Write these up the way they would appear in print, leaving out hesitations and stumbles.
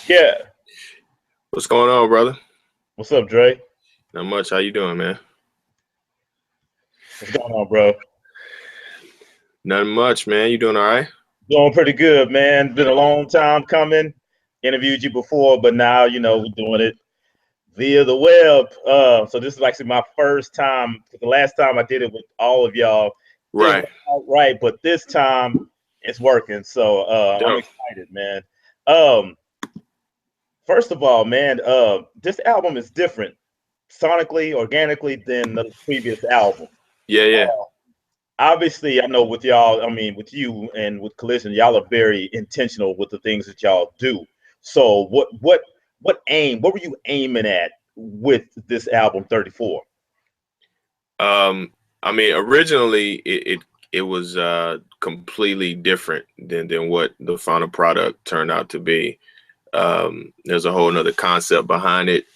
Yeah. What's going on, brother? What's up, Dre? Not much. How you doing, man? What's going on, bro? Nothing much, man. You doing all right? Doing pretty good, man. Been a long time coming. Interviewed you before, but now, we're doing it via the web. So this is actually my first time. The last time I did it with all of y'all didn't Right. work out right, but this time it's working. So I'm Dope. excited, man. Um, First of all, man, this album is different sonically, organically than the previous album. Yeah, yeah. Uh, Obviously, I know with y'all, I mean, with you and with Collision, y'all are very intentional with the things that y'all do. So, what were you aiming at with this album, 34? Um, I mean, originally it was completely different than what the final product turned out to be. There's a whole nother concept behind it,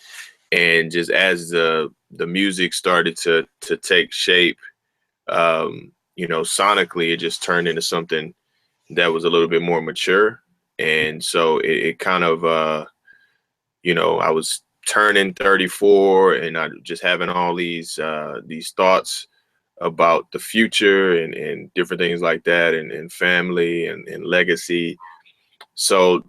and just as the music started to take shape, sonically, it just turned into something that was a little bit more mature. And so it kind of, I was turning 34 and I just having all these thoughts about the future and different things like that and family and legacy. So,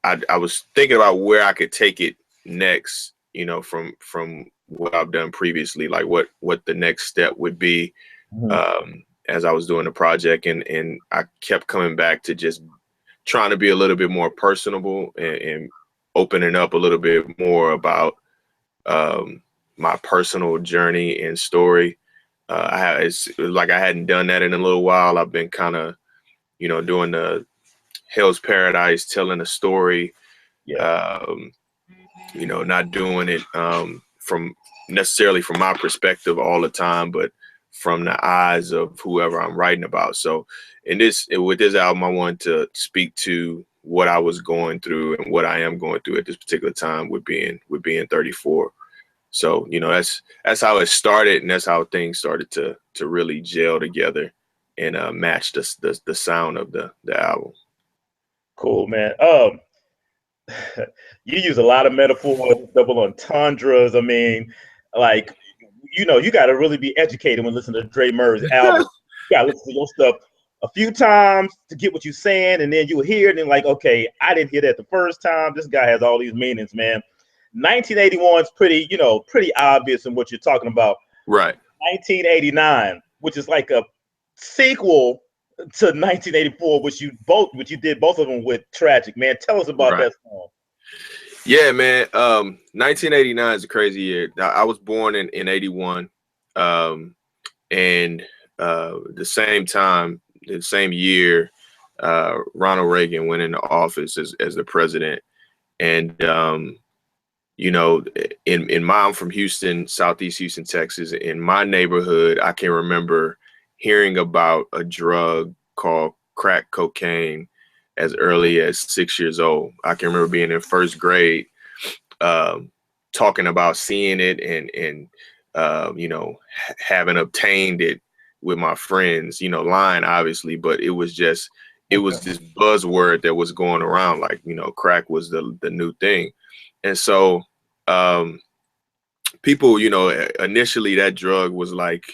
I was thinking about where I could take it next, from what I've done previously, like what the next step would be Mhm. as I was doing the project, and I kept coming back to just trying to be a little bit more personable and opening up a little bit more about um, my personal journey and story. It's like I hadn't done that in a little while. I've been kind of, doing the Hell's Paradise, telling a story, Yeah. um, not doing it from necessarily from my perspective all the time, but from the eyes of whoever I'm writing about. So with this album, I wanted to speak to what I was going through and what I am going through at this particular time with being 34. So, that's how it started, and that's how things started to really gel together and match the sound of the album. Cool, man. You use a lot of metaphors, double entendres. I mean, like, you got to really be educated when listening to Dre Murray's album. You got to listen to your stuff a few times to get what you're saying, and then you hear it and like, okay, I didn't hear that the first time. This guy has all these meanings, man. 1981 is pretty obvious in what you're talking about. Right. 1989, which is like a sequel to 1984, which you did both of them with Tragic, man. Tell us about Right. that song. Yeah, man. 1989 is a crazy year. I was born in 81. Um, and the same time, the same year, Ronald Reagan went into office as the president. And, you know, I'm from Houston, Southeast Houston, Texas. In my neighborhood, I can remember hearing about a drug called crack cocaine as early as 6 years old. I can remember being in first grade, um, talking about seeing it and having obtained it with my friends, lying obviously, but it was this buzzword that was going around, like, crack was the new thing. And so um, people, initially that drug was like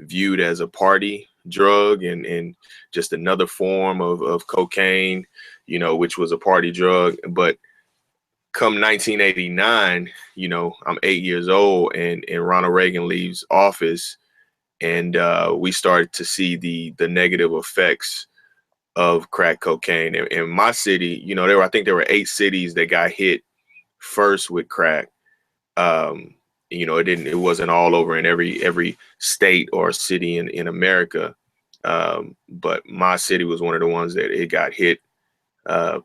viewed as a party drug and just another form of cocaine, which was a party drug. But come 1989, I'm 8 years old, and Ronald Reagan leaves office, and we started to see the negative effects of crack cocaine. In my city, I think there were 8 cities that got hit first with crack. Um, it wasn't all over in every state or city in America. But my city was one of the ones that it got hit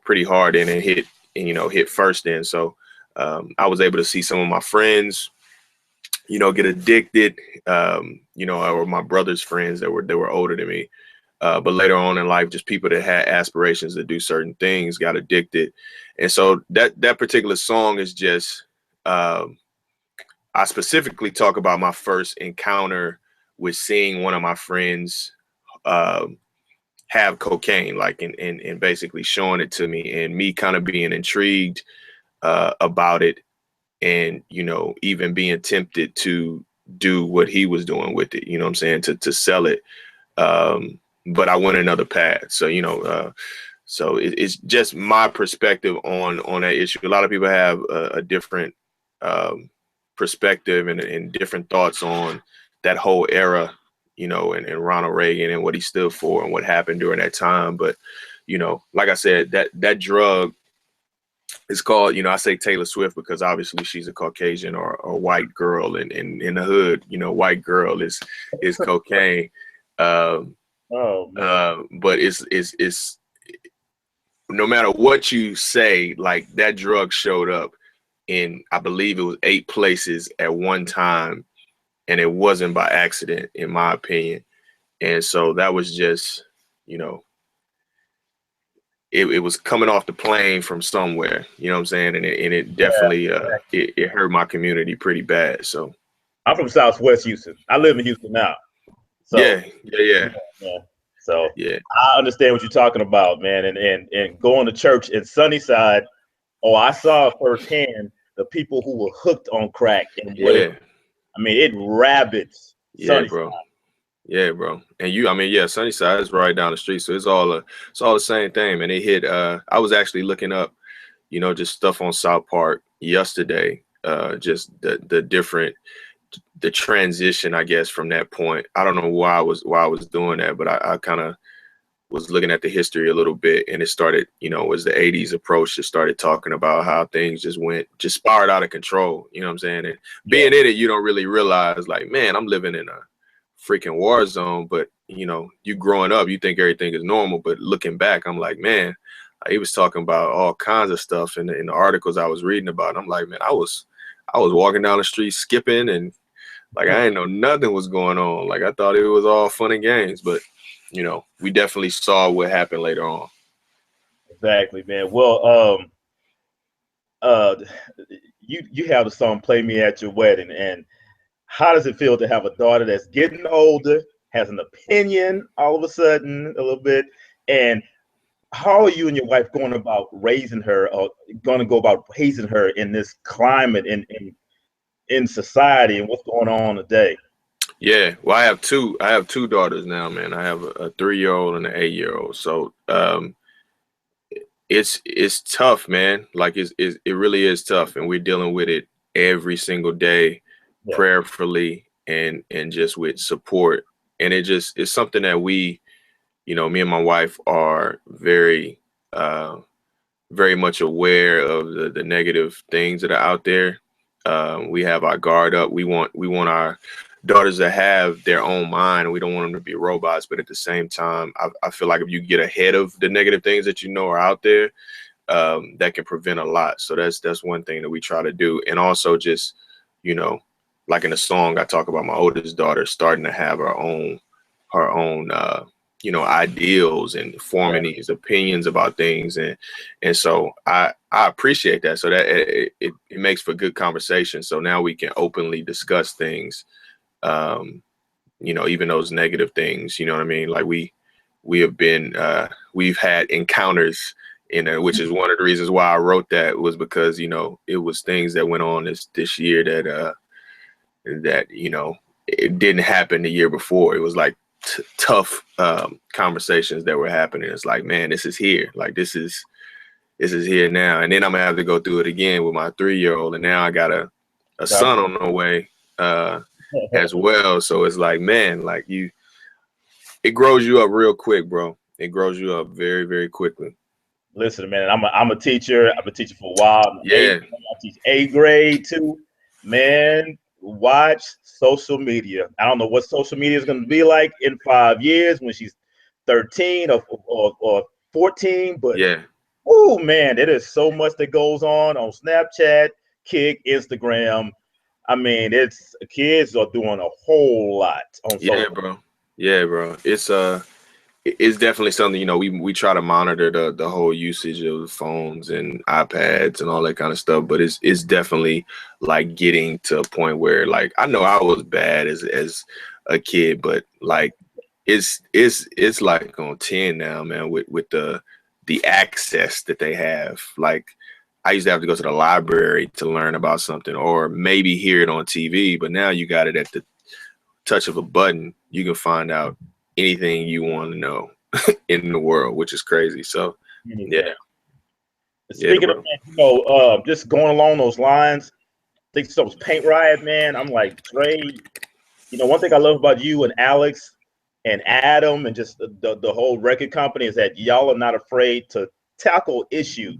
pretty hard and it hit first in. So I was able to see some of my friends, get addicted, or my brother's friends that were older than me. But later on in life, just people that had aspirations to do certain things got addicted. And so that particular song is just, I specifically talk about my first encounter with seeing one of my friends, um, have cocaine, like, and basically showing it to me, and me kind of being intrigued about it, and, you know, even being tempted to do what he was doing with it, you know what I'm saying, to sell it. But I went another path. So, you know, so it's just my perspective on that issue. A lot of people have a different perspective and different thoughts on that whole era, you know, and Ronald Reagan and what he stood for and what happened during that time. But, you know, like I said, that drug is called, you know, I say Taylor Swift because obviously she's a Caucasian or a white girl, and in the hood, you know, white girl is cocaine. Oh man. But it's no matter what you say, like, that drug showed up in, I believe it was 8 places at one time, and it wasn't by accident, in my opinion. And so that was just, you know, it was coming off the plane from somewhere, you know what I'm saying? And it definitely, it hurt my community pretty bad. So I'm from Southwest Houston. I live in Houston now. So yeah. So Yeah. I understand what you're talking about, man. And going to church in Sunnyside, oh, I saw firsthand the people who were hooked on crack and what it ravaged Sunnyside. Bro. Yeah, bro. And I mean, yeah, Sunnyside is right down the street. So it's all the same thing, man. It hit, I was actually looking up, you know, just stuff on South Park yesterday, just the transition, I guess, from that point. I don't know why I was doing that, but I kind of was looking at the history a little bit, and it started, you know, as the 80s approached, it started talking about how things just spiraled out of control, you know what I'm saying? And being in it, you don't really realize, like, man, I'm living in a freaking war zone. But, you know, you growing up, you think everything is normal, but looking back, I'm like, man, he was talking about all kinds of stuff in the articles I was reading about. I'm like, man, I was walking down the street skipping, and like, I didn't know nothing was going on. Like, I thought it was all fun and games, but, you know, we definitely saw what happened later on. Exactly, man. Well, you have the song "Play Me at Your Wedding," and how does it feel to have a daughter that's getting older, has an opinion all of a sudden a little bit, and how are you and your wife going about raising her, or going to go about raising her in this climate in society and what's going on today? Yeah, well, I have two daughters now, man. I have a 3-year-old and an 8-year-old. So it's tough, man. Like, it really is tough, and we're dealing with it every single day, prayerfully and just with support. And it's something that we, you know, me and my wife are very much aware of the negative things that are out there. We have our guard up. We want our daughters to have their own mind. We don't want them to be robots, but at the same time, I feel like if you get ahead of the negative things that you know are out there, that can prevent a lot. So that's one thing that we try to do. And also just, you know, like in the song, I talk about my oldest daughter starting to have her own you know, ideals and forming these opinions about things. And so I appreciate that. So that it makes for good conversation. So now we can openly discuss things, you know, even those negative things, you know what I mean? Like, we have been, we've had encounters which is one of the reasons why I wrote that, was because, you know, it was things that went on this year that, you know, it didn't happen the year before. It was like tough conversations that were happening. It's like, man, this is here. Like, this is here now. And then I'm gonna have to go through it again with my 3-year-old. And now I got a son on the way as well. So it's like, man, like, it grows you up real quick, bro. It grows you up very, very quickly. Listen, man, I'm a teacher. I've been teaching for a while. Yeah. I teach 8th grade too. Man, watch social media. I don't know what social media is going to be like in 5 years when she's 13 or 14, but oh man, there is so much that goes on Snapchat, Kick, Instagram. I mean, kids are doing a whole lot on social. Yeah, bro. It's definitely something, you know, we try to monitor the whole usage of phones and iPads and all that kind of stuff, but it's definitely like getting to a point where, like, I know I was bad as a kid, but like, it's like on 10 now, man, with the access that they have. Like, I used to have to go to the library to learn about something, or maybe hear it on TV, but now you got it at the touch of a button. You can find out anything you want to know in the world, which is crazy. So yeah. Speaking of, just going along those lines, I think so was Paint Riot, man. I'm like, Dre, one thing I love about you and Alex and Adam and just the whole record company is that y'all are not afraid to tackle issues.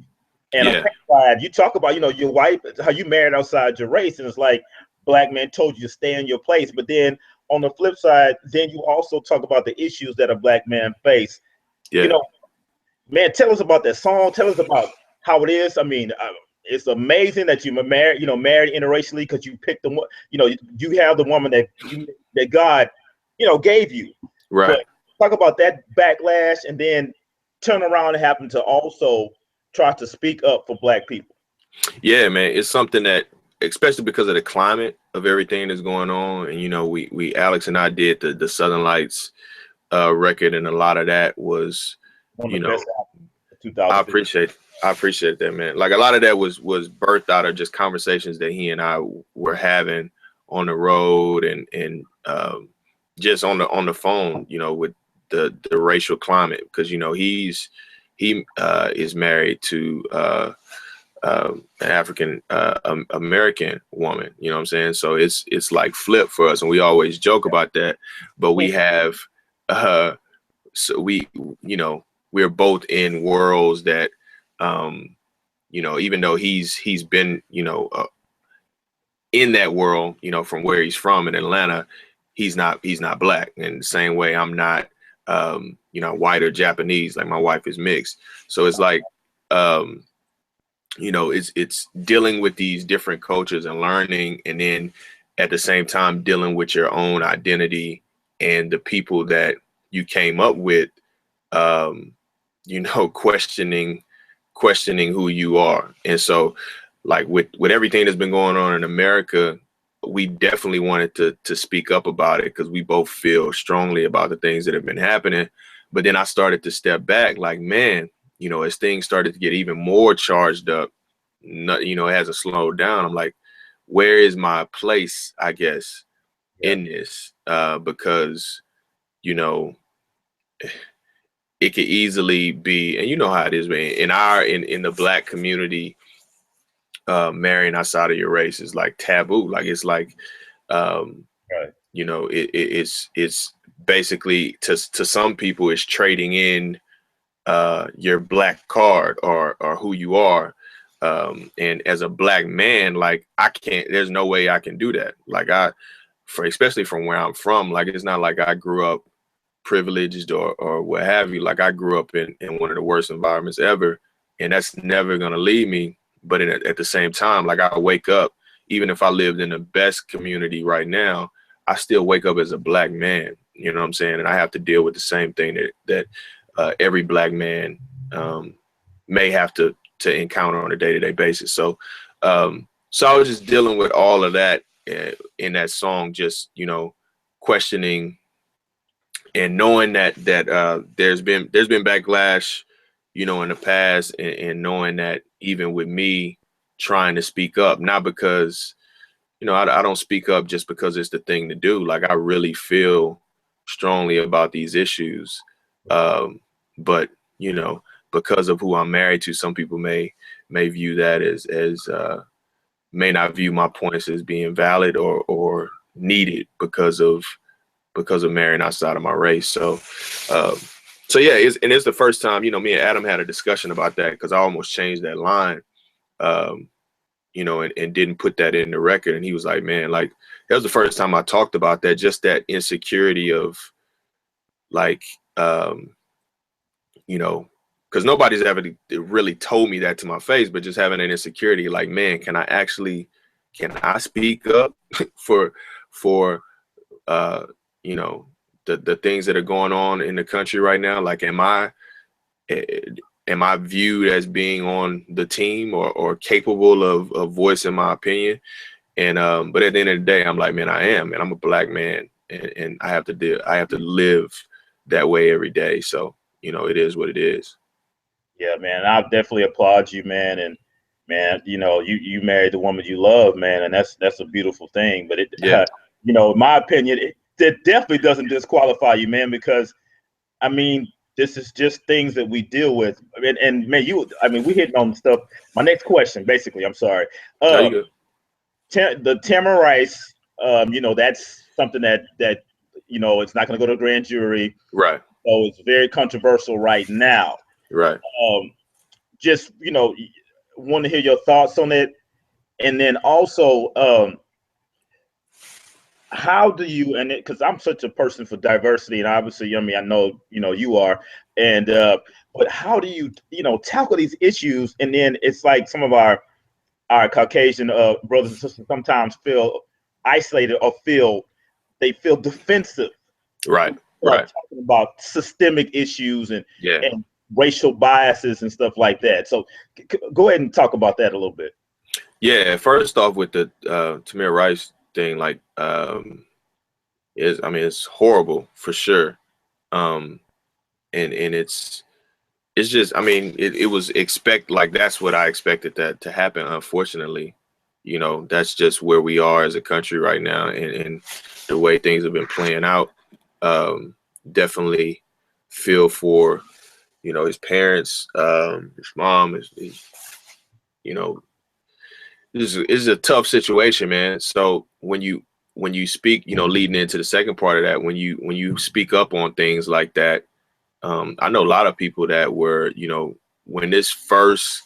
And on Paint Riot, you talk about, your wife, how you married outside your race, and it's like black men told you to stay in your place. But then on the flip side, then you also talk about the issues that a black man face. Yeah. Man, tell us about that song. Tell us about how it is. I mean, it's amazing that you married, married interracially, because you picked the one, you have the woman that God, gave you. Right. But talk about that backlash, and then turn around and happen to also try to speak up for black people. Yeah, man, it's something that, especially because of the climate of everything that's going on, and we Alex and I did the Southern Lights record, and a lot of that was, one of the best albums of 2015. I appreciate that, man. Like, a lot of that was birthed out of just conversations that he and I were having on the road, and just on the phone, with the racial climate, because he is married to an African American woman, you know what I'm saying? So it's like flip for us, and we always joke about that, but we have so we're both in worlds that even though he's been in that world, from where he's from in Atlanta, he's not black. And the same way I'm not white or Japanese, like my wife is mixed. So it's like it's dealing with these different cultures and learning, and then at the same time dealing with your own identity and the people that you came up with, questioning who you are. And so, like, with everything that's been going on in America, we definitely wanted to speak up about it, because we both feel strongly about the things that have been happening. But then I started to step back, like, man, as things started to get even more charged up, it hasn't slowed down. I'm like, where is my place, I guess, in this? Because, it could easily be, and you know how it is, man, in the black community, marrying outside of your race is like taboo. Like, it's like, right. It's basically, to some people, it's trading in your black card or who you are. And as a black man, like, there's no way I can do that. Like, especially from where I'm from, like, it's not like I grew up privileged or what have you. Like, I grew up in one of the worst environments ever, and that's never going to leave me. But at the same time, like, I wake up, even if I lived in the best community right now, I still wake up as a black man, you know what I'm saying? And I have to deal with the same thing that every black man may have to encounter on a day-to-day basis. So I was just dealing with all of that in that song, just, questioning and knowing that there's been backlash, in the past, and knowing that even with me trying to speak up, not because, I don't speak up just because it's the thing to do. Like, I really feel strongly about these issues. But, because of who I'm married to, some people may view that as may not view my points as being valid or needed because of marrying outside of my race. So yeah, it's the first time, me and Adam had a discussion about that, because I almost changed that line, and didn't put that in the record. And he was like, man, like, that was the first time I talked about that, just that insecurity of, like, because nobody's ever really told me that to my face, but just having an insecurity, like, man, can I speak up for the things that are going on in the country right now? Like, am I viewed as being on the team or capable of voicing my opinion? And but at the end of the day, I'm like, man, I am, and I'm a black man, and I have to live that way every day. So, you know, it is what it is. Yeah, man, I definitely applaud you, man. And man, you know, you married the woman you love, man, and that's a beautiful thing. But it, Yeah. you know, in my opinion, it definitely doesn't disqualify you, man, because I mean, this is just things that we deal with. And man, we hitting on stuff. My next question, basically, I'm sorry. No, you good. The Tamara Rice, you know, that's something that you know, it's not going to go to a grand jury. Right. So it's very controversial right now. Right. Just, you know, want to hear your thoughts on it. And then also, how do you, and because I'm such a person for diversity, and obviously, I mean, I know, you know, you are, and but how do you, you know, tackle these issues? And then it's like some of our Caucasian brothers and sisters sometimes feel isolated or they feel defensive. Right. Start Right. talking about systemic issues Yeah. and racial biases and stuff like that. So go ahead and talk about that a little bit. Yeah. First off, with the Tamir Rice thing, like, it's horrible for sure. And it's just, I mean, it was that's what I expected that to happen. Unfortunately, you know, that's just where we are as a country right now, and the way things have been playing out. Definitely feel for, you know, his parents, his mom, you know, this is a tough situation, man. So when you speak, you know, leading into the second part of that, when you speak up on things like that, I know a lot of people that were, you know, when this first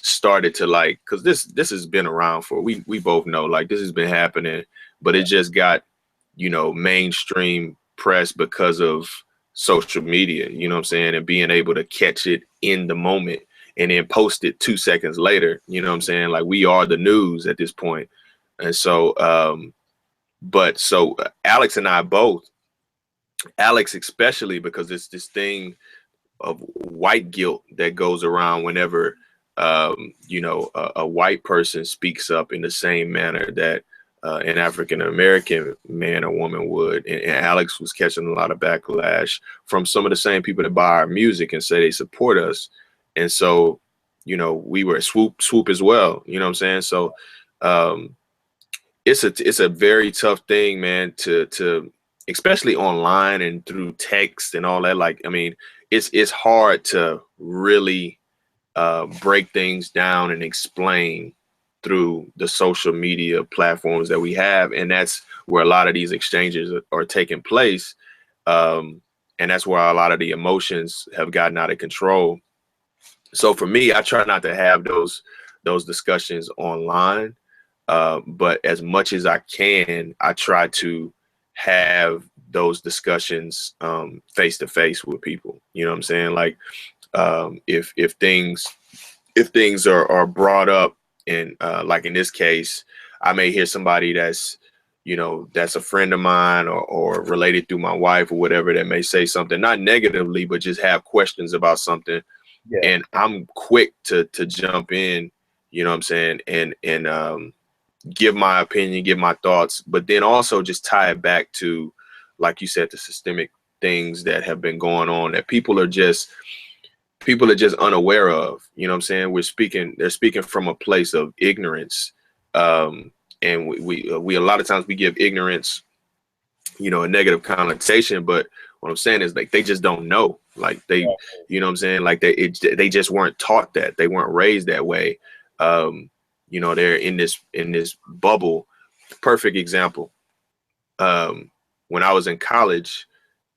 started to, like, because this has been around for, we both know, like, this has been happening, but it just got, you know, mainstream press because of social media, you know what I'm saying, and being able to catch it in the moment and then post it 2 seconds later, you know what I'm saying? Like, we are the news at this point. And so, Alex and I both, Alex especially, because it's this thing of white guilt that goes around whenever, you know, a white person speaks up in the same manner that an African American man or woman would. And Alex was catching a lot of backlash from some of the same people that buy our music and say they support us. And so, you know, we were swoop as well. You know what I'm saying? So it's a very tough thing, man, to especially online and through text and all that. Like, I mean, it's hard to really break things down and explain through the social media platforms that we have, and that's where a lot of these exchanges are taking place, and that's where a lot of the emotions have gotten out of control. So for me, I try not to have those discussions online, but as much as I can, I try to have those discussions face to face with people. You know what I'm saying? Like, if things are brought up, and like in this case, I may hear somebody that's, you know, that's a friend of mine or related through my wife or whatever, that may say something, not negatively, but just have questions about something. Yeah. And I'm quick to jump in, you know what I'm saying, and give my opinion, give my thoughts, but then also just tie it back to, like you said, the systemic things that have been going on that people are just unaware of. You know what I'm saying? They're speaking from a place of ignorance. And we a lot of times we give ignorance, you know, a negative connotation, but what I'm saying is, like, they just don't know. Like, they, you know what I'm saying? Like, they just weren't taught that. They weren't raised that way. You know, they're in this bubble. Perfect example. When I was in college,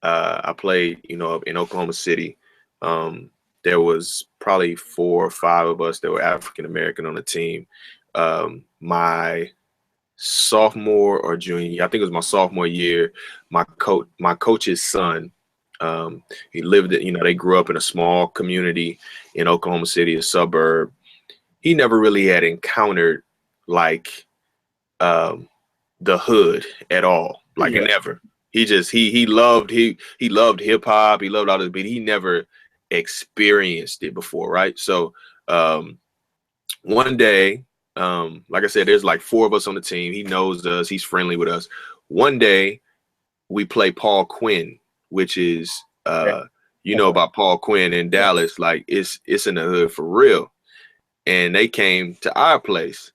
I played, you know, in Oklahoma City. There was probably 4 or 5 of us that were African American on the team. My sophomore or junior year, I think it was my sophomore year, my coach's son, he lived, you know, they grew up in a small community in Oklahoma City, a suburb. He never really had encountered, like, the hood at all. Like, never. He just he loved hip hop. He loved all this, but he never experienced it before, right? So one day, like I said, there's like 4 of us on the team. He knows us. He's friendly with us. One day, we play Paul Quinn, which is You know about Paul Quinn in Dallas, like it's in the hood for real. And they came to our place,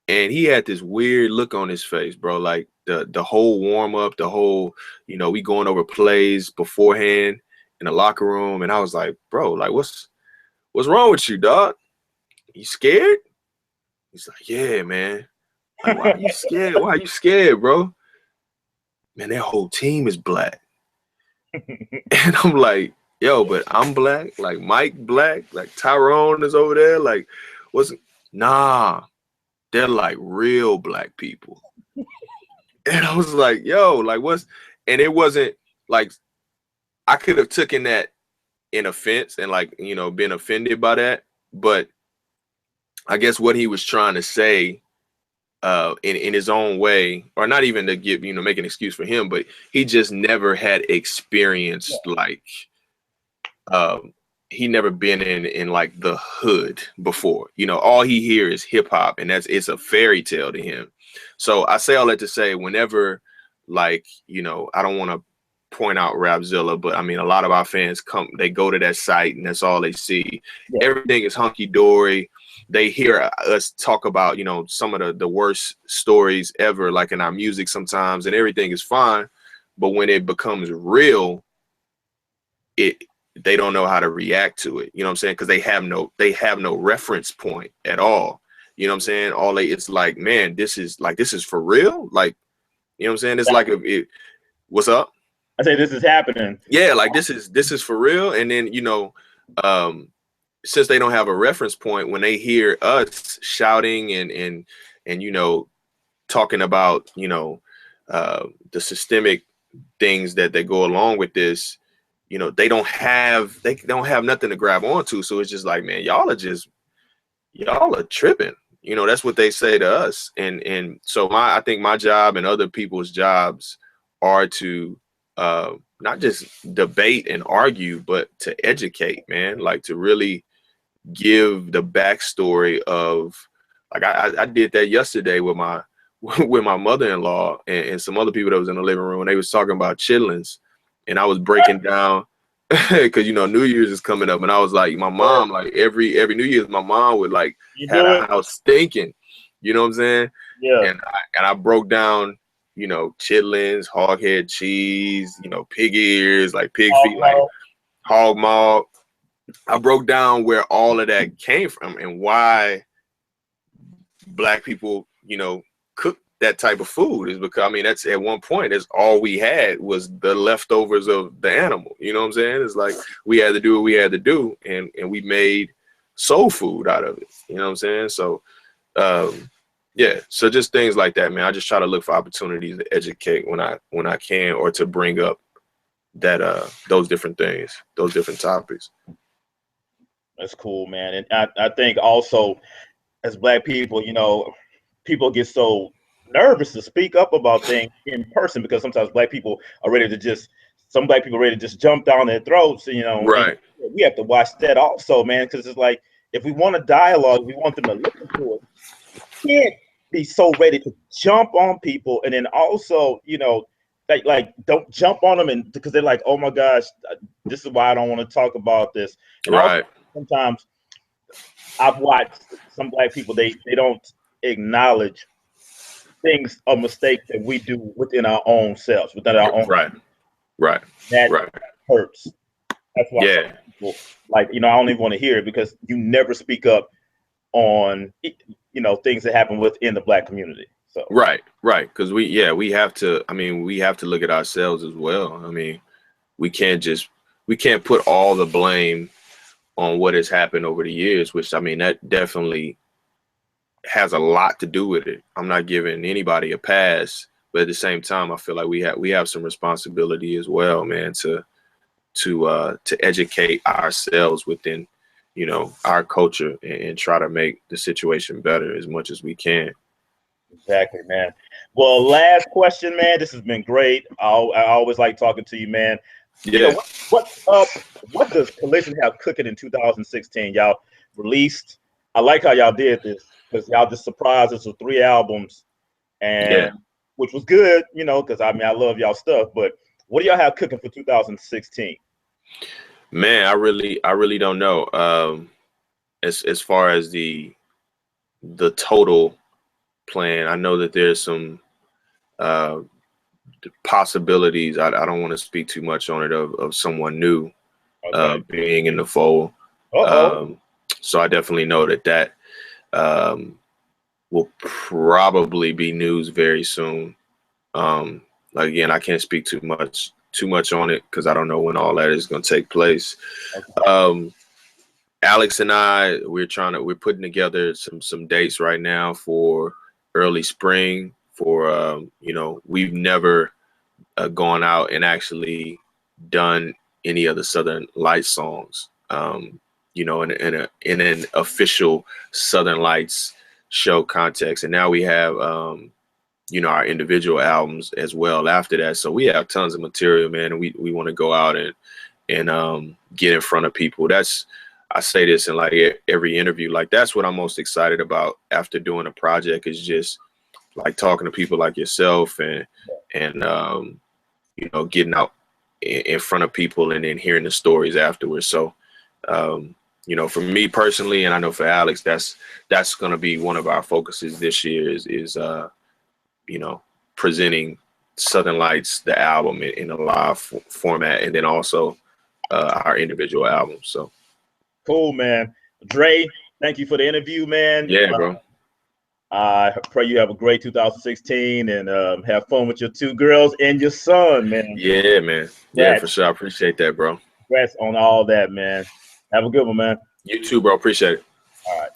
and he had this weird look on his face, bro. Like the whole warm up, the whole, you know, we going over plays beforehand in the locker room, and I was like, bro, like what's wrong with you, dog? You scared? He's like, yeah, man. Like, why are you scared? Why are you scared, bro? Man, their whole team is black. And I'm like, yo, but I'm black, like Mike black, like Tyrone is over there, like nah, they're like real black people. And I was like, yo, like and it wasn't like, I could have taken that in offense and like, you know, been offended by that, but I guess what he was trying to say in his own way, or not even to give, you know, make an excuse for him, but he just never had experienced like he never been in like the hood before. You know, all he hears is hip hop, and it's a fairy tale to him. So I say all that to say, whenever, like, you know, I don't want to point out Rapzilla, but I mean, a lot of our fans they go to that site and that's all they see. Yeah. Everything is hunky dory. They hear us talk about, you know, some of the worst stories ever, like in our music sometimes, and everything is fine. But when it becomes real, they don't know how to react to it. You know what I'm saying? Because they have no reference point at all. You know what I'm saying? It's like, man, this is for real. Like, you know what I'm saying? It's like what's up? I say this is happening. Yeah, like this is for real. And then, you know, since they don't have a reference point, when they hear us shouting and you know, talking about, you know, the systemic things that go along with this, you know, they don't have nothing to grab onto. So it's just like, man, y'all are tripping. You know, that's what they say to us. And so I think my job and other people's jobs are to not just debate and argue, but to educate, man, like to really give the backstory of, like, I did that yesterday with my mother-in-law and some other people that was in the living room, and they was talking about chitlins, and I was breaking down because, you know, New Year's is coming up, and I was like, my mom, like every New Year's, my mom would like have a house stinking, you know what I'm saying? Yeah. And I broke down, you know, chitlins, hog head cheese, you know, pig ears, like pig feet, like hog maw. I broke down where all of that came from and why Black people, you know, cook that type of food. Is because, I mean, that's at one point, that's all we had was the leftovers of the animal. You know what I'm saying? It's like we had to do what we had to do, and we made soul food out of it. You know what I'm saying? So, yeah. So just things like that, man. I just try to look for opportunities to educate when I can, or to bring up that those different things, those different topics. That's cool, man. And I think also, as Black people, you know, people get so nervous to speak up about things in person because sometimes Black people are ready to just jump down their throats, you know. Right. We have to watch that also, man, because it's like, if we want a dialogue, we want them to listen to it. We can't be so ready to jump on people, and then also, you know, like don't jump on them, and because they're like, oh my gosh, this is why I don't want to talk about this. And right. Sometimes I've watched some Black people, they don't acknowledge things or mistakes that we do within our own selves, within our own. Right. That hurts. That's why some people, like, you know, I don't even want to hear it, because you never speak up on, you know, things that happen within the Black community. So right, because we have to. I mean, we have to look at ourselves as well. I mean, we can't put all the blame on what has happened over the years, which, I mean, that definitely has a lot to do with it. I'm not giving anybody a pass, but at the same time, I feel like we have some responsibility as well, man, to educate ourselves within, you know, our culture, and try to make the situation better as much as we can. Exactly, man. Well, last question, man. This has been great. I always like talking to you, man. Yeah. You know, what does Collision have cooking in 2016? Y'all released. I like how y'all did this, because y'all just surprised us with 3 albums, and which was good, you know, because I mean, I love y'all stuff. But what do y'all have cooking for 2016? Man, I really don't know. As far as the total plan, I know that there's some possibilities. I don't want to speak too much on it of someone new being in the fold. So I definitely know that will probably be news very soon. Like, again, I can't speak too much on it because I don't know when all that is going to take place. Alex and I, we're putting together some dates right now for early spring. For we've never gone out and actually done any of the Southern Lights songs. In an official Southern Lights show context, and now we have our individual albums as well after that. So we have tons of material, man, and we want to go out and get in front of people. I say this in like every interview, like that's what I'm most excited about after doing a project, is just like talking to people like yourself and getting out in front of people and then hearing the stories afterwards. So for me personally, and I know for Alex, that's going to be one of our focuses this year is presenting Southern Lights, the album, in a live format, and then also our individual albums. So cool, man. Dre, thank you for the interview, man. Yeah, bro. I pray you have a great 2016 and have fun with your 2 girls and your son, man. Yeah, man. Yeah, for sure. I appreciate that, bro. Congrats on all that, man. Have a good one, man. You too, bro. Appreciate it. All right.